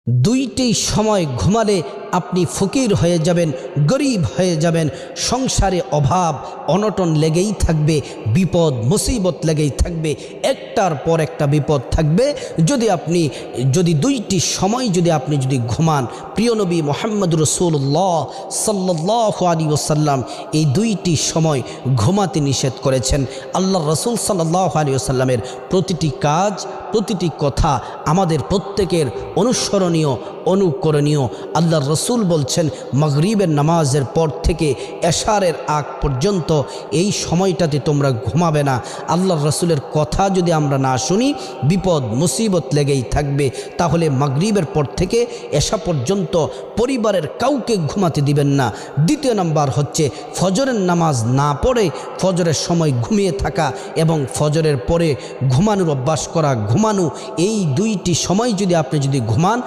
দুইটি সময় ঘুমালে আপনি ফকির হয়ে যাবেন, গরিব হয়ে যাবেন। সংসারে অভাব অনটন লেগেই থাকবে, বিপদ মুসিবত লেগেই থাকবে, একটার পর একটা বিপদ থাকবে। যদি দুইটি সময় আপনি ঘুমান, প্রিয় নবী মুহাম্মদ রাসূলুল্লাহ সাল্লাল্লাহু আলাইহি ওয়াসাল্লাম এই দুইটি সময় ঘুমাতে নিষেধ করেছেন। আল্লাহর রাসূল সাল্লাল্লাহু আলাইহি ওয়াসাল্লামের প্রতিটি কাজ, প্রতিটি কথা আমাদের প্রত্যেকের অনুসরণীয়, অনুকরণীয়। আল্লাহর রাসূল বলছেন, মাগরিবের নামাজের পর থেকে এশারের আগ পর্যন্ত এই সময়টাতে তোমরা ঘুমাবে না। আল্লাহর রাসূলের কথা যদি আমরা না শুনি, বিপদ মুসিবত লেগেই থাকবে। তাহলে মাগরিবের পর থেকে এশা পর্যন্ত পরিবারের কাউকে ঘুমাতে দিবেন না। দ্বিতীয় নাম্বার হচ্ছে ফজরের নামাজ না পড়ে ফজরের সময় ঘুমিয়ে থাকা এবং ফজরের পরে ঘুমানোর অভ্যাস করা। ঘুমানো, এই দুইটি সময় আপনি ঘুমান